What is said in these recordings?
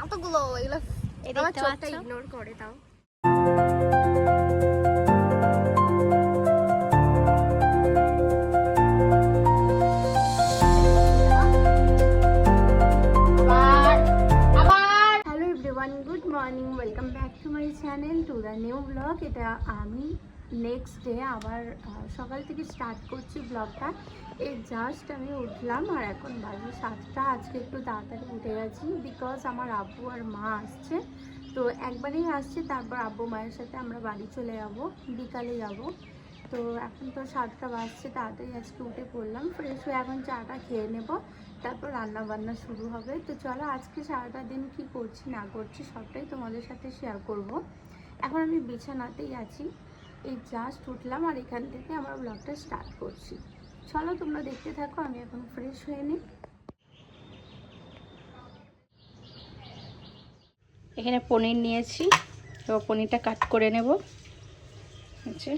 এতগুলো এগুলো আমার চোখটা ইগনোর করে তাও। Good morning, welcome back to my channel to the new blog. এটা আমি নেক্সট ডে আবার সকাল থেকে স্টার্ট করছি ব্লগটা। এই জাস্ট আমি উঠলাম আর এখন বাজে 7টা। আজকে একটু তাড়াতাড়ি উঠে গেছি বিকজ আমার আব্বু আর মা আসছে, তো একবারেই আসছে, তারপর আব্বু মায়ের সাথে আমরা বাড়ি চলে যাব, বিকালে যাব। তো এখন তো 7টা বাজছে, তাড়াতাড়ি আজকে উঠে পড়লাম, ফ্রেশ হয়ে এখন চাটা খেয়ে নেব, তারপর রান্না বান্না শুরু হবে। তো চলো আজকে সারাটা দিন কি করছি না করছি সবটাই তোমাদের সাথে শেয়ার করব। এখন আমি বিছানাতেই আছি, এই জাস্ট উঠলাম আর এখান থেকে আমার ব্লগটা স্টার্ট করছি। চলো তোমরা দেখতে থাকো, আমি এখন ফ্রেশ হয়ে নিই। এখানে পনির নিয়েছি, তো পনিরটা কাট করে নেব। আচ্ছা,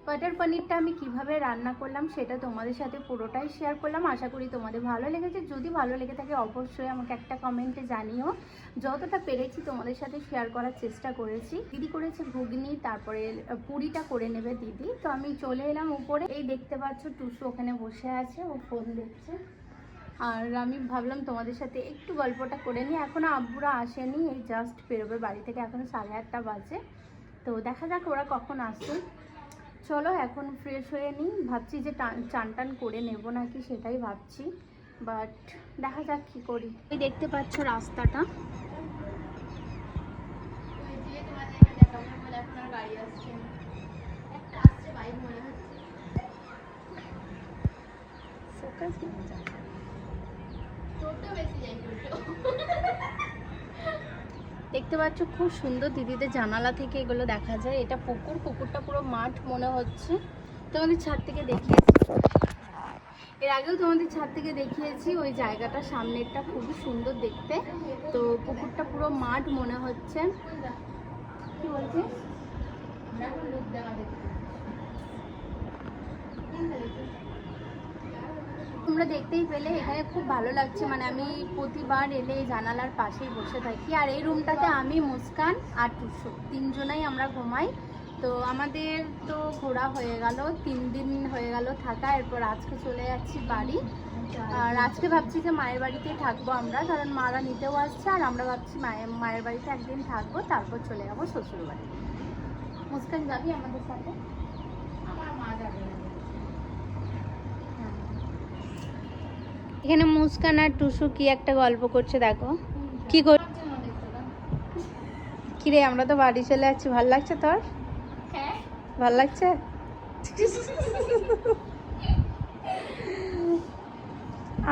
বাটার পনিরটা আমি কিভাবে রান্না করলাম সেটা তোমাদের সাথে পুরোটাই শেয়ার করলাম। আশা করি তোমাদের ভালো লেগেছে। যদি ভালো লেগে থাকে অবশ্যই আমাকে একটা কমেন্টে জানিও। যতটা পেরেছি তোমাদের সাথে শেয়ার করার চেষ্টা করেছি। দিদি করেছে ঘুগনি, তারপরে পুরিটা করে নেবে দিদি। তো আমি চলে এলাম উপরে, এই দেখতে পাচ্ছ টুসু ওখানে বসে আছে, ও ফোন দেখছে। আর আমি ভাবলাম তোমাদের সাথে একটু গল্পটা করে নিই। এখনও আব্বুরা আসেনি, এই জাস্ট বেরোবে বাড়ি থেকে, এখন 8:30 বাজে। তো দেখা যাক ওরা কখন আসছে। চলো এখন ফ্রেশ হয়ে নিই। ভাবছি যে চান টান করে নেব নাকি সেটাই ভাবছি, বাট দেখা যাক কি করি। এই দেখতে পাচ্ছ রাস্তাটা, দেখতে পাচ্ছ খুব সুন্দর দিদিদের জানালা থেকে এগুলো দেখা যায়। এটা পুকুর, পুকুরটা পুরো মাঠ মনে হচ্ছে। তোমাদের ছাদ থেকে দেখিয়েছি, এর আগেও তোমাদের ছাদ থেকে দেখিয়েছি। ওই জায়গাটা সামনেরটা খুবই সুন্দর দেখতে। তো পুকুরটা পুরো মাঠ মনে হচ্ছে। কি বলছিস? তোমরা দেখতেই পেলে এখানে খুব ভালো লাগছে। মানে আমি প্রতিবার এলে এই জানালার পাশেই বসে থাকি। আর এই রুমটাতে আমি, মুস্কান আর টুসু তিনজনাই আমরা ঘুমাই। তো আমাদের তো ঘোরা হয়ে গেল, 3 দিন হয়ে গেল থাকা। এরপর আজকে চলে যাচ্ছি বাড়ি। আর আজকে ভাবছি যে মায়ের বাড়িতেই থাকবো আমরা, কারণ মারা নিতেও আসছে। আর আমরা ভাবছি মায়ের বাড়িতে একদিন থাকবো, তারপর চলে যাবো শ্বশুর বাড়ি। মুস্কান যাবি আমাদের সাথে? আমার মা যাবে। এখানে মুস্কান আর টুসু কি একটা গল্প করছে, দেখো কি করছে। কিরে আমরা তো বাড়ি চলে যাচ্ছি, ভাল লাগছে তোর? হ্যাঁ ভাল লাগছে।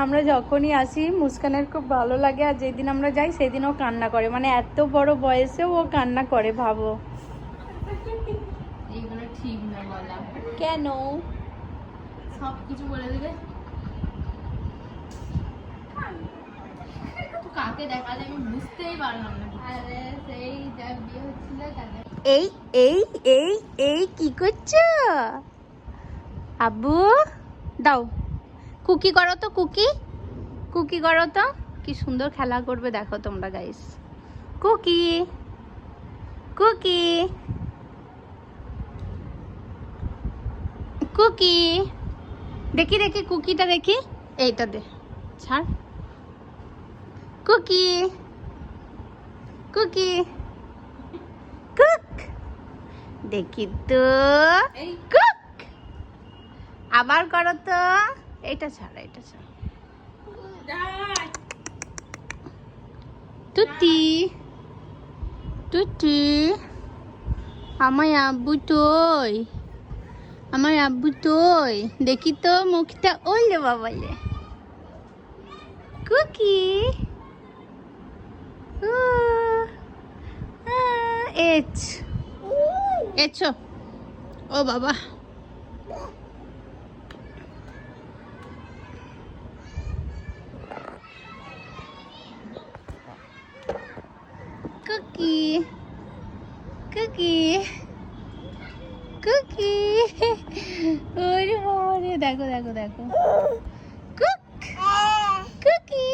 আমরা যখনই আসি মুস্কানের খুব ভালো লাগে, আর যেদিন আমরা যাই সেদিন ও কান্না করে, মানে এত বড় বয়সেও ও কান্না করে, ভাবো। এইগুলো ঠিক না বলা। কেন? সব কিছু বলে দেবে। কাকে দেখালে আমি বুঝতেই পারলাম না। আরে সেই যা বিয়ে হচ্ছিল তাদের। এই এই এই এই কি করছো আব্বু? দাও কুকি করো তো, কুকি কুকি করো তো, কি সুন্দর খেলা করবে দেখো তোমরা গাইস। কুকি কুকি কুকি, দেখি দেখি কুকিটা দেখি, এইটা দে, ছাড়। কুকি কুকি কুক, দেখি তো, কুক, আবার করো তো, এইটা ছাড়, এইটা ছাড়। টুটি টুটি, আমার আব্বু তোই, আমার আব্বু তোই, দেখি তো মুখটা, ওলে বাবালে। কুকি এছো, ও বাবা। কুকি কুকি কুকি, ওরে বাবা রে, দেখো দেখো দেখো, কুক কুকি।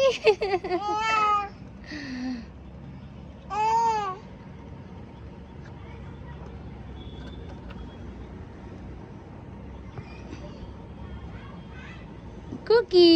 কুকি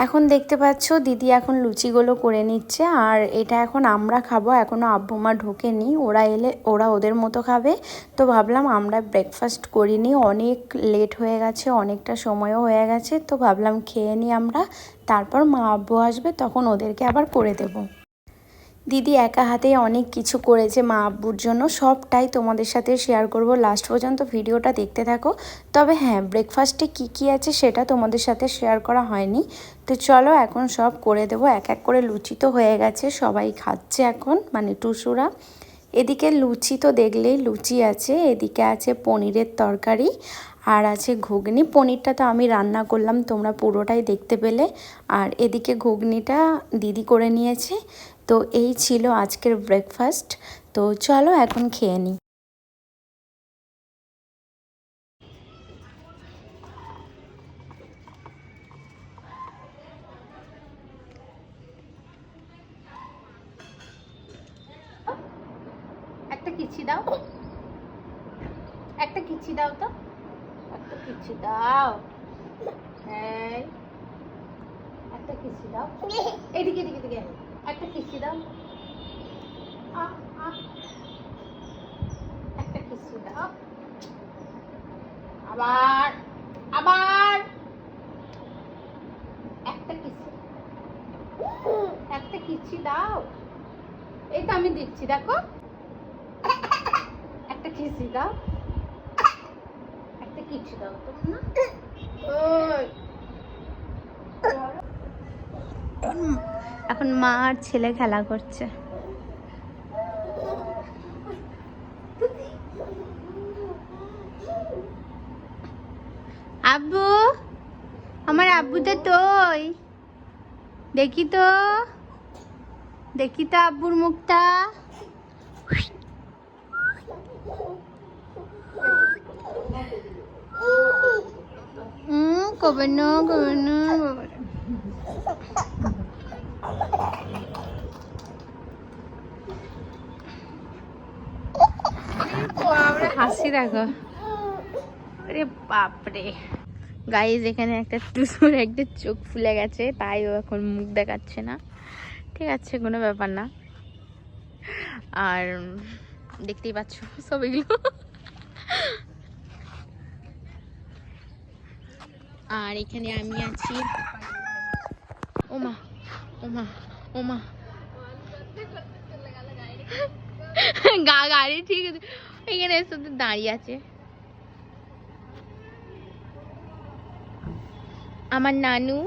এখন দেখতে পাচ্ছ দিদি এখন লুচিগুলো করে নিচ্ছে, আর এটা এখন আমরা খাবো, এখনও আব্বু মা ঢোকেনি, ওরা এলে ওরা ওদের মতো খাবে। তো ভাবলাম আমরা ব্রেকফাস্ট করিনি, অনেক লেট হয়ে গেছে, অনেকটা সময়ও হয়ে গেছে, তো ভাবলাম খেয়ে নিই আমরা, তারপর মা আব্বু আসবে তখন ওদেরকে আবার করে দেবো। দিদি একা হাতে অনেক কিছু করেছে মা আব্বুর জন্য, সবটাই তোমাদের সাথে শেয়ার করব, লাস্ট পর্যন্ত ভিডিওটা দেখতে থাকো। তবে হ্যাঁ, ব্রেকফাস্টে কি কি আছে সেটা তোমাদের সাথে শেয়ার করা হয়নি। তো চলো এখন সব করে দেবো, এক এক করে। লুচি তো হয়ে গেছে, সবাই খাচ্ছে এখন, মানে টুসুরা। এদিকে লুচি তো দেখলেই, লুচি আছে, এদিকে আছে পনিরের তরকারি, আর আছে ঘুগনি। পনিরটা তো আমি রান্না করলাম, তোমরা পুরোটাই দেখতে পেলে। আর এদিকে ঘুগনিটা দিদি করে নিয়েছে। তো এই ছিল আজকের ব্রেকফাস্ট। তো চলো এখন খেয়ে নিই। একটা কিচি দাও, একটা কিচি দাও তো, একটা কিচি দাও, এই একটা কিচি দাও, এদিকে এদিকে এদিকে, একটা কিচি দাও, একটা কিচি দাও, আবার আবার একটা কিচি, একটা কিচি দাও, এই তো আমি দিচ্ছি, দেখো, একটা কিচি দাও, একটা কিচি দাও তোমরা না। এখন মা আর ছেলে খেলা করছে। আব্বু, আমার আব্বুটা তোই, দেখি তো, দেখি তো আব্বুর মুখটা। কবে না কবে না হাসি দেখো, আরে বাপরে গাইজ, এখানে একটা টুসুর একটা চোখ ফুলে গেছে, তাই ও এখন মুখ দেখাচ্ছে না, ঠিক আছে, কোনো ব্যাপার না। আর দেখতেই পাচ্ছ সব এগুলো, আর এখানে আমি আছি। ওমা ওমা ওমা গাড়ি ঠিক আছে, এখানে সাথে দাঁড়িয়ে আছে আমার নানু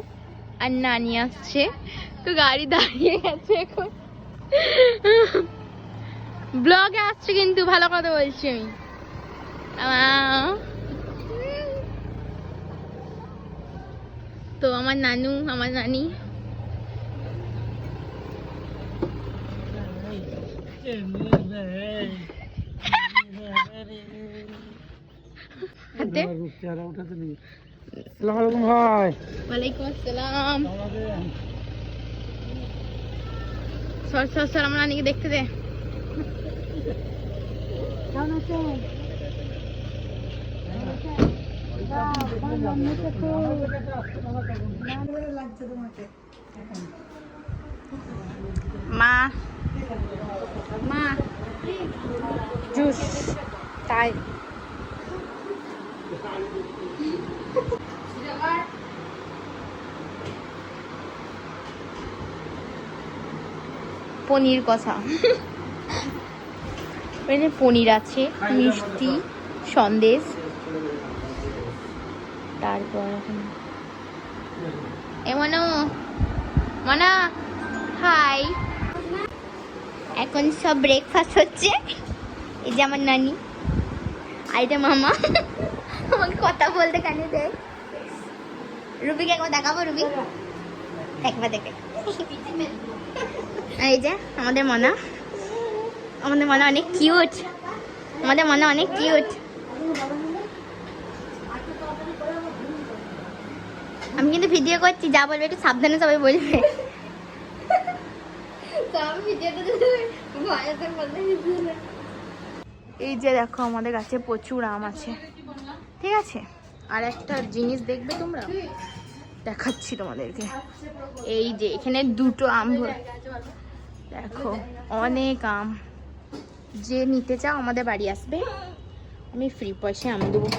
আর নানি আসছে, তো গাড়ি দাঁড়িয়ে গেছে এখন। ব্লগে আসছে কিন্তু, ভালো কথা বলছি আমি। তো আমার নানু আমার নানি হাতে। ওয়ালাইকুম আসসালাম। সর সর সর, আমার নানিকে দেখতে দে। মা মা জুস তাই পনির কষা, পনির আছে, মিষ্টি, সন্দেশ, তারপর এমনও মনা হাই। এখন সব ব্রেকফাস্ট হচ্ছে। এই যে আমার নানি আর এটা মামা আমাকে কথা বলতে কানে দেয়। রুবিকে একবার দেখাবো, রুবি একবার দেখে। এই যে আমাদের মনা, আমাদের মনা অনেক কিউট, আমাদের মনা অনেক কিউট। আমি কিন্তু ভিডিও করছি, যা বলবে একটু সাবধানে সবাই বলবে। এই যে দেখো আমাদের গাছে প্রচুর আম আছে, ঠিক আছে। আর একটা জিনিস দেখবে তোমরা, দেখাচ্ছি তোমাদেরকে। এই যে এখানে দুটো আম, দেখো অনেক আম। যে নিতে চাও আমাদের বাড়ি আসবে, আমি ফ্রি পয়সায় আম দেবো।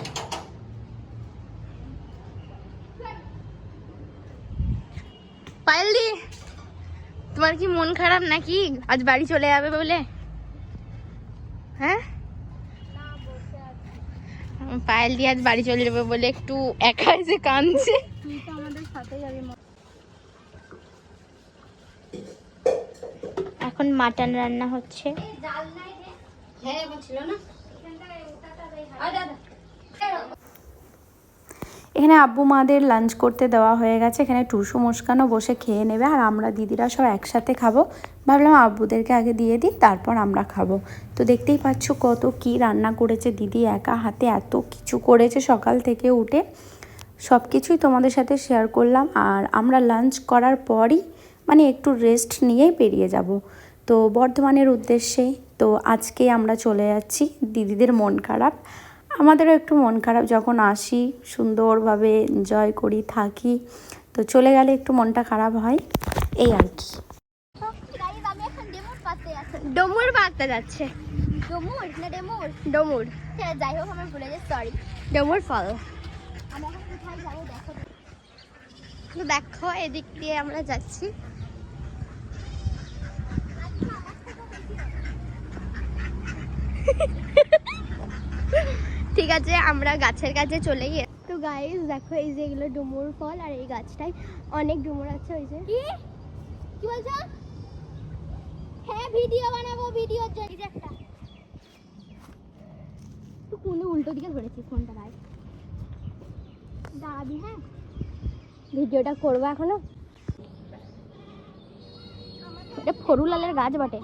পায়েলদি, তোমার কি মন খারাপ নাকি আজ বাড়ি চলে যাবে বলে? হ্যাঁ, পায়েলদি আজ বাড়ি চলে যাবে বলে একটু একা এসে কাঁদছে। তুই তো আমাদের সাথে যাবি। এখন মাটন রান্না হচ্ছে। এখানে আব্বু মাদের লাঞ্চ করতে দেওয়া হয়ে গেছে। এখানে টুসু মুস্কানও বসে খেয়ে নেবে, আর আমরা দিদিরা সব একসাথে খাবো। ভাবলাম আব্বুদেরকে আগে দিয়ে দিই, তারপর আমরা খাবো। তো দেখতেই পাচ্ছ কত কি রান্না করেছে দিদি, একা হাতে এত কিছু করেছে সকাল থেকে উঠে। সব কিছুই তোমাদের সাথে শেয়ার করলাম। আর আমরা লাঞ্চ করার পরই মানে একটু রেস্ট নিয়েই বেরিয়ে যাব তো বর্ধমানের উদ্দেশ্যে। তো আজকে আমরা চলে যাচ্ছি, দিদিদের মন খারাপ, আমাদেরও একটু মন খারাপ। যখন আসি সুন্দরভাবে এনজয় করি, থাকি, তো চলে গেলে একটু মনটা খারাপ হয়, এই আর কি। ডমুর পাতা যাচ্ছে। ডমুর না ডেমুর? ডমুর। যাই হোক আমার ভুলে যাই, সরি। ডমুর ফল। দেখো এদিক দিয়ে আমরা যাচ্ছি। ঠিক আছে, আমরা গাছের কাছে চলে গিয়ে। তো গাইস দেখো, এই যে এগুলো ডুমুর ফল, আর এই গাছটায় অনেক ডুমুর আছে। ওই যে কি বলছো? হ্যাঁ ভিডিও বানাবো, ভিডিওর জন্য। এই যে একটা তো কোনে উল্টো দিকে ধরেছিস ফোনটা, ভাই দাঁড়াবি। হ্যাঁ ভিডিওটা করবো এখনো। এটা ফরুলালের গাছ বটে,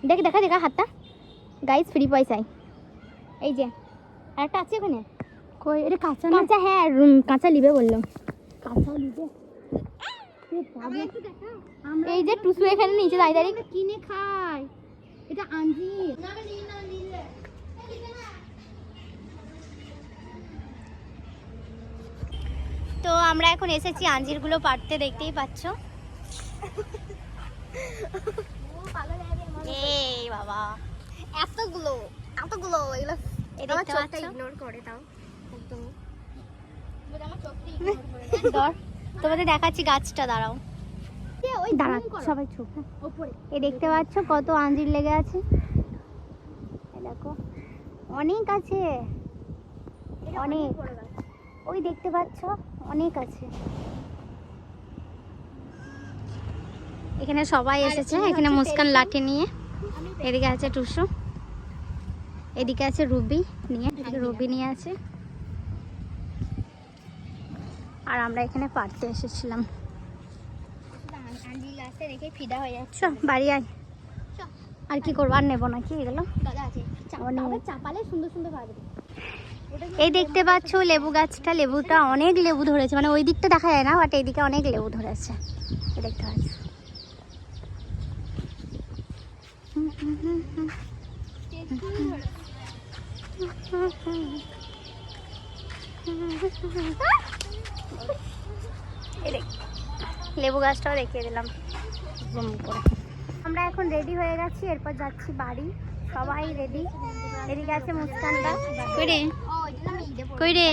দেখ দেখা দেখা হাতটা। গাইস ফ্রি পয়সায়। এই যে আরেকটা আছে ওখানে। কই এটা? কাঁচা কাঁচা, হ্যাঁ কাঁচা লিবে বললাম, কাঁচা লিবে। এই যে টুসু এখানে নিচে দাঁড়িয়ে দাঁড়িয়ে কিনে খায়, এটা আঞ্জির। তো আমরা এখন এসেছি আঞ্জিরগুলো পাড়তে, দেখতেই পাচ্ছ। এই বাবা এতগুলো এতগুলো, এগুলো চোখটা ইগনোর করে দাও একদম। ধর তোমাদের দেখাচ্ছি গাছটা, দাঁড়াও দাঁড়া সবাই চোখ। এই দেখতে পাচ্ছ কত আঞ্জির লেগে আছে, এই দেখো অনেক আছে, অনেক, ওই দেখতে পাচ্ছ অনেক আছে। এখানে সবাই এসেছে, এখানে মুস্কান লাঠি নিয়ে, এদিকে আছে টুসু, এদিকে আছে রুবি নিয়ে, এদিকে রুবি নিয়ে আছে, আর আমরা এখানে পারতে এসেছিলাম। বাড়ি আয়, আর কি করবো, আর নেবো নাকি এগুলো। এই দেখতে পাচ্ছ লেবু গাছটা, লেবুটা অনেক লেবু ধরেছে, মানে ওই দিকটা দেখা যায় না, বাট এইদিকে অনেক লেবু ধরেছে, দেখতে পাচ্ছ। লেবু গাছটাও দেখিয়ে দিলাম জুম করে। আমরা এখন রেডি হয়ে গেছি, এরপর যাচ্ছি বাড়ি, সবাই রেডি। এদিকে আছে মুস্কানটা, কই রে কই রে,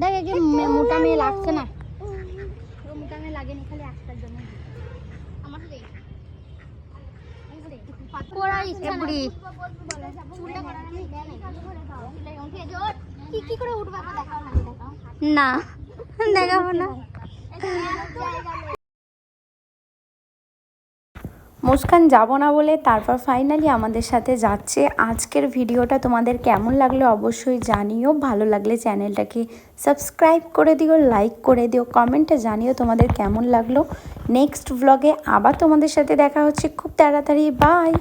দেখ একে মোটা মেয়ে লাগছে না, মোটা মেয়ে লাগেনি, খালি একটার জন্য। না দেখাবো না। মুস্কান যাব না বলে তারপর ফাইনালি আমাদের সাথে যাচ্ছে। আজকের ভিডিওটা তোমাদের কেমন লাগলো অবশ্যই জানিও, ভালো লাগলে চ্যানেলটাকে সাবস্ক্রাইব করে দিও, লাইক করে দিও, কমেন্টে জানিও তোমাদের কেমন লাগলো। নেক্সট ব্লগে আবার তোমাদের সাথে দেখা হচ্ছে খুব তাড়াতাড়ি, বাই।